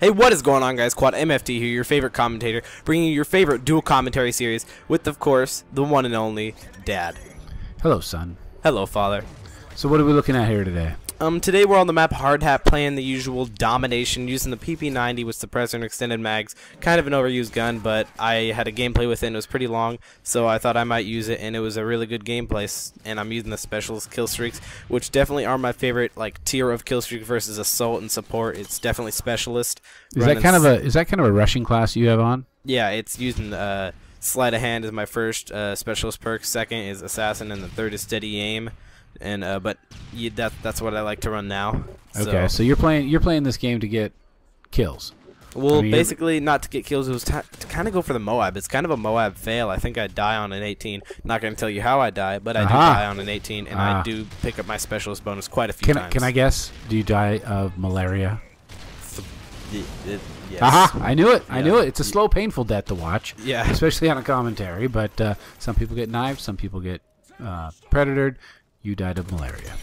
Hey, what is going on, guys? Quad MFT here, your favorite commentator, bringing you your favorite dual commentary series with, of course, the one and only Dad. Hello, son. Hello, Father. So what are we looking at here today? Today we're on the map Hardhat playing the usual domination using the PP90 with suppressor and extended mags. Kind of an overused gun, but I had a gameplay with it and it was pretty long, so I thought I might use it, and it was a really good gameplay. And I'm using the specialist kill streaks, which definitely are my favorite tier of kill streak versus assault and support. It's definitely specialist. Is that kind of a rushing class you have on? Yeah, it's using sleight of hand is my first specialist perk. Second is assassin, and the third is steady aim. And but that's what I like to run now. Okay, so you're playing this game to get kills. Well, I mean, basically not to get kills. It was to kind of go for the Moab. It's kind of a Moab fail. I think I die on an 18. Not going to tell you how I die, but I do die on an 18, and I do pick up my specialist bonus quite a few times. Can I guess? Do you die of malaria? Yes. Aha! I knew it. I knew it. It's a slow, painful death to watch. Yeah. Especially on a commentary. But some people get knifed. Some people get predatored. You died of malaria.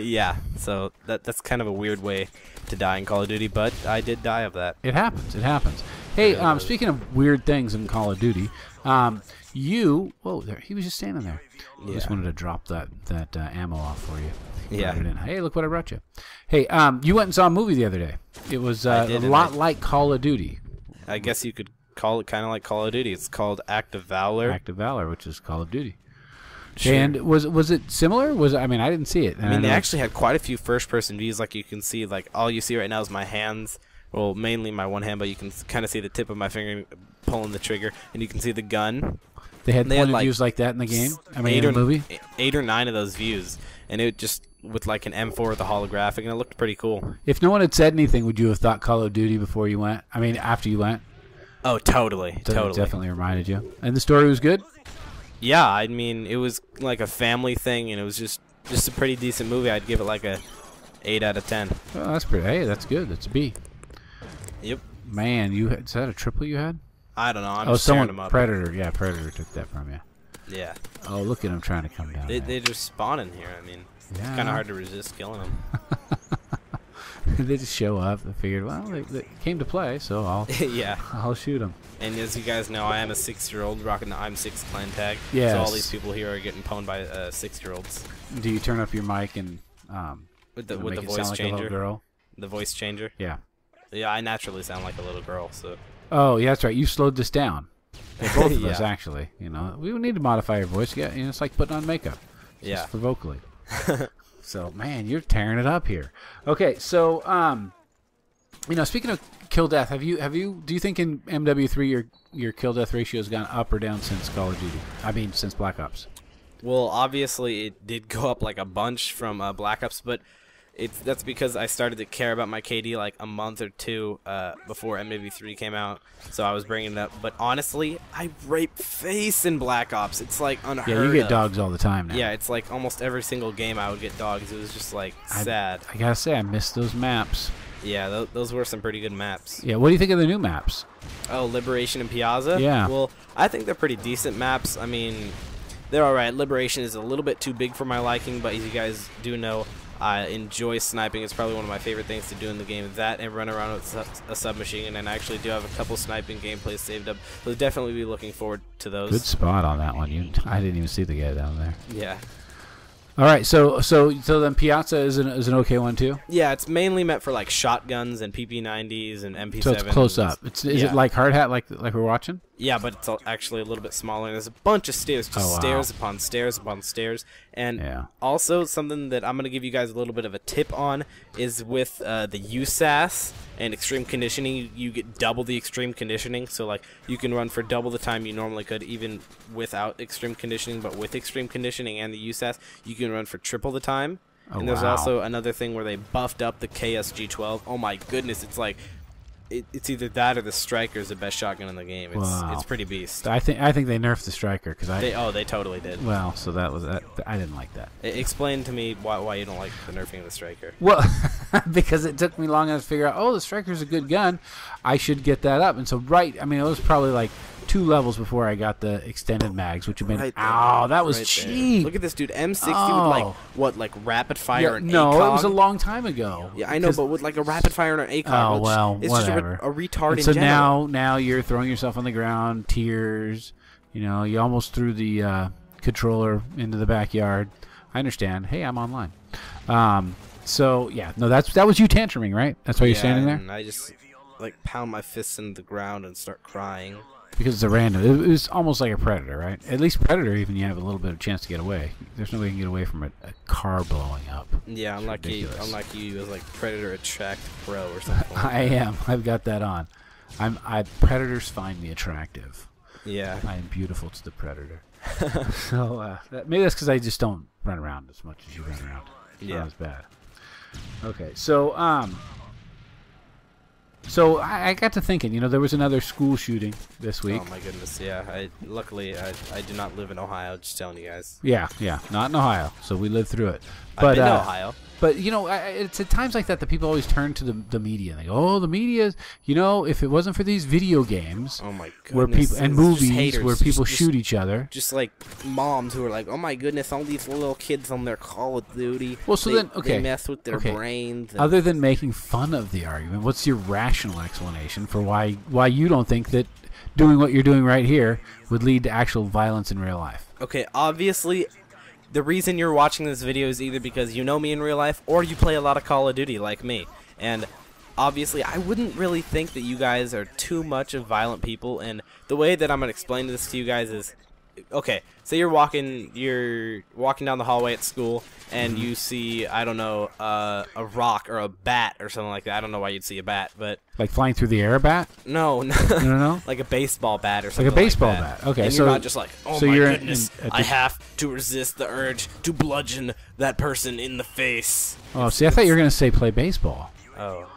Yeah, so that's kind of a weird way to die in Call of Duty, but I did die of that. It happens. It happens. Hey, speaking of weird things in Call of Duty, whoa, there, he was just standing there. Yeah. Just wanted to drop that ammo off for you. Yeah. Hey, look what I brought you. Hey, you went and saw a movie the other day. It was a lot like Call of Duty. I guess you could call it kind of like Call of Duty. It's called Act of Valor. Act of Valor, which is Call of Duty. Sure. And was it similar? I mean, I didn't see it. I mean, they actually had quite a few first-person views. Like you can see, all you see right now is my hands. Well, mainly my one hand, but you can kind of see the tip of my finger pulling the trigger, and you can see the gun. They had views like that in the game. I mean, in the movie. 8 or 9 of those views, and it just with like an M4 with a holographic, and it looked pretty cool. If no one had said anything, would you have thought Call of Duty before you went? I mean, after you went? Oh, totally. It definitely reminded you. And the story was good? Yeah, I mean, it was like a family thing, and it was just a pretty decent movie. I'd give it like a 8 out of 10. Oh, that's pretty. Hey, that's good. That's a B. Yep. Man, is that a triple you had? I don't know. I'm just tearing them up. Predator. Yeah, Predator took that from you. Yeah. Oh, look at him trying to come down. They just spawn in here. I mean, it's kind of hard to resist killing them. They just show up. They figured, well, they came to play, so I'll shoot them. And as you guys know, I am a 6-year-old rocking the I'm 6 clan tag. Yes. So all these people here are getting pwned by 6-year-olds. Do you turn up your mic and with the make voice like changer? A girl? The voice changer. Yeah. Yeah, I naturally sound like a little girl. So. Oh, yeah, that's right. You slowed this down. Yeah, both of us, actually. You know, we would need to modify your voice. Yeah, it's like putting on makeup. Just for vocally. So, man, you're tearing it up here. Okay, so speaking of kill death, do you think in MW3 your kill death ratio has gone up or down since Call of Duty? I mean, since Black Ops. Well, obviously it did go up like a bunch from Black Ops, but that's because I started to care about my KD like a month or two before MW3 came out, so I was bringing it up. But honestly, I rape face in Black Ops. It's like unheard of. Yeah, you get dogs all the time now. Yeah, it's like almost every single game I would get dogs. It was just like sad. I gotta say, I missed those maps. Yeah, those were some pretty good maps. Yeah, what do you think of the new maps? Oh, Liberation and Piazza? Yeah. Well, I think they're pretty decent maps. I mean, they're alright. Liberation is a little bit too big for my liking, but as you guys do know, I enjoy sniping. It's probably one of my favorite things to do in the game. That and run around with a submachine, and I actually do have a couple sniping gameplays saved up. So definitely be looking forward to those. Good spot on that one. I didn't even see the guy down there. Yeah. All right, so then Piazza is an okay one too. Yeah, it's mainly meant for like shotguns and PP90s and MP7s. So it's close up. Is it like Hardhat, like we're watching? Yeah, but it's actually a little bit smaller. And there's a bunch of stairs, just stairs upon stairs upon stairs. And also something that I'm going to give you guys a little bit of a tip on is with the USAS and extreme conditioning, you get double the extreme conditioning. So like you can run for double the time you normally could, even without extreme conditioning. But with extreme conditioning and the USAS, you can run for triple the time. And there's also another thing where they buffed up the KSG-12. Oh my goodness, it's like it's either that or the Striker is the best shotgun in the game. It's pretty beast. I think they nerfed the Striker because they totally did. Well, so that was that. I didn't like that. Explain to me why you don't like the nerfing of the Striker. Well, because it took me long enough to figure out. Oh, the Striker's a good gun. I should get that up. And so I mean, it was probably like 2 levels before I got the extended mags, which have been that was cheap. There. Look at this dude, M60 with like what, like rapid fire and no, ACOG? it was a long time ago. Yeah, I know, but with like a rapid fire and an ACOG. Oh well, it's whatever. Just a retard in so general. now you're throwing yourself on the ground, tears. You know, you almost threw the controller into the backyard. I understand. Hey, I'm online. So yeah, no, that was you tantruming, right? That's why you're standing there. And I just like pound my fists into the ground and start crying. Because it's a random. It was almost like a Predator, right? At least Predator, even you have a little bit of chance to get away. There's no way you can get away from a car blowing up. Yeah, unlike you, it was like Predator Attract Pro or something. I am. I've got that on. Predators find me attractive. Yeah. I am beautiful to the Predator. So maybe that's because I just don't run around as much as you run around. Yeah. Not as bad. Okay, so I got to thinking, there was another school shooting this week. Oh my goodness, yeah. Luckily I do not live in Ohio, just telling you guys. Yeah, not in Ohio, so we lived through it. But I've been to Ohio. But, it's at times like that people always turn to the media. And they go, oh, the media, if it wasn't for these video games oh my goodness. where people and movies where people shoot each other. Just like moms who are like, oh my goodness, all these little kids on their Call of Duty. Well, so they mess with their brains. Other than making fun of the argument, what's your rational explanation for why you don't think that doing what you're doing right here would lead to actual violence in real life? Okay, obviously, the reason you're watching this video is either because you know me in real life or you play a lot of Call of Duty like me. And obviously, I wouldn't really think that you guys are too much of violent people. And the way that I'm going to explain this to you guys is, okay, say you're walking down the hallway at school and you see, I don't know, a rock or a bat or something like that. I don't know why you'd see a bat, but like flying through the air, a bat? No, no, like a baseball bat or something. Like a baseball bat. bat. Okay, and so you're not just like, oh so my you're goodness, I have to resist the urge to bludgeon that person in the face. Oh, see, I thought you were gonna say play baseball. Oh.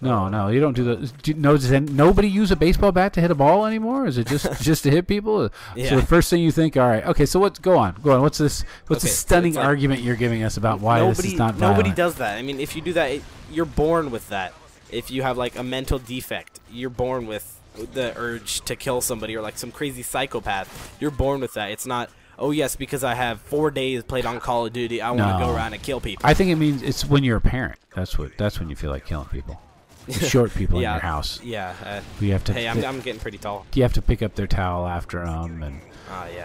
No, you don't do that. Does nobody use a baseball bat to hit a ball anymore? Is it just to hit people? Yeah. So the first thing you think, all right, okay, so go on. What's this stunning argument you're giving us about why this is not violent? Nobody does that. I mean, if you do that, you're born with that. If you have like a mental defect, you're born with the urge to kill somebody, or like some crazy psychopath. You're born with that. It's not, oh yes, because I have 4 days played on Call of Duty, I want to go around and kill people. I think it means it's when you're a parent. That's when you feel like killing people. Short people in your house. Yeah. You have to. Hey, I'm getting pretty tall. You have to pick up their towel after them and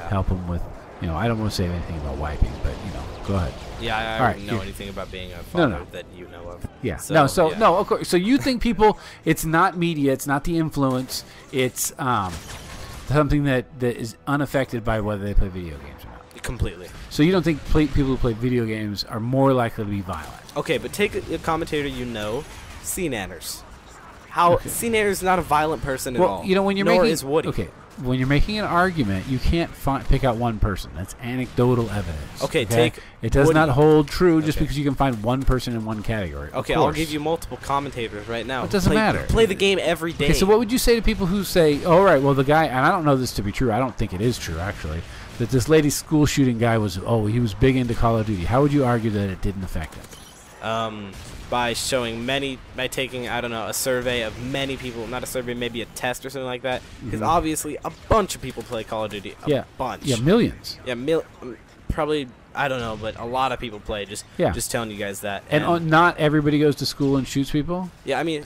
help them with. I don't want to say anything about wiping, but go ahead. Yeah, I don't know anything about being a father that you know of. Yeah. So, no, of course. So you think people? It's not media. It's not the influence. It's something that is unaffected by whether they play video games or not. Completely. So you don't think people who play video games are more likely to be violent? Okay, but take a commentator C. Nanners. C. Nanners is not a violent person at all. When you're is Woody. Okay, when you're making an argument, you can't pick out one person. That's anecdotal evidence. Okay, it does not hold true just because you can find one person in one category. Okay, I'll give you multiple commentators right now. It doesn't matter. Play the game every day. Okay, so what would you say to people who say, all right, well, the guy, and I don't know this to be true. I don't think it is true, actually, that this lady's school shooting guy he was big into Call of Duty. How would you argue that it didn't affect him? By taking, I don't know, a survey of many people, not a survey, maybe a test or something like that, because obviously a bunch of people play Call of Duty, a bunch. Yeah, millions. Yeah, probably, I don't know, but a lot of people play, just telling you guys that. And not everybody goes to school and shoots people? Yeah, I mean,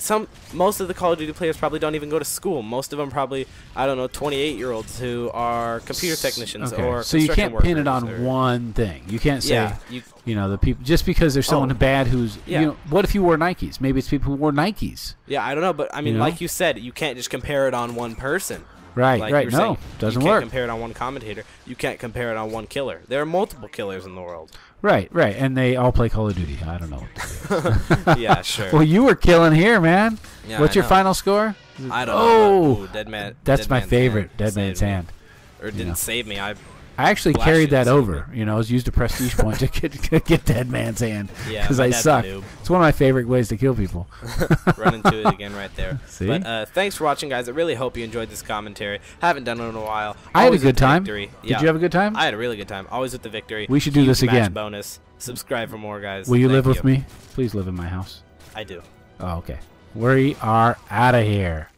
most of the Call of Duty players probably don't even go to school. Most of them probably, I don't know, 28-year-olds who are computer technicians or so you can't pin it on one thing. You can't say, the people, just because there's someone bad who's, what if you wore Nikes? Maybe it's people who wore Nikes. Yeah, I don't know, but I mean, like you said, you can't just compare it on one person. Right, like right. No, doesn't work. You can't compare it on one commentator. You can't compare it on one killer. There are multiple killers in the world. Right, and they all play Call of Duty. I don't know what to do. Yeah, sure. Well, you were killing here, man. Yeah, what's your final score? I don't know. Dead Man. That's my favorite. Dead Man's Hand. Or didn't save me. I actually carried that over. I was used a prestige point to get Dead Man's Hand because I suck. It's one of my favorite ways to kill people. Run into it again right there. See? But thanks for watching, guys. I really hope you enjoyed this commentary. Haven't done it in a while. I had a good time. Did you have a good time? I had a really good time. Always with the victory. We should do this again. Bonus. Subscribe for more, guys. Will you live with me? Please live in my house. I do. Oh, okay. We are out of here.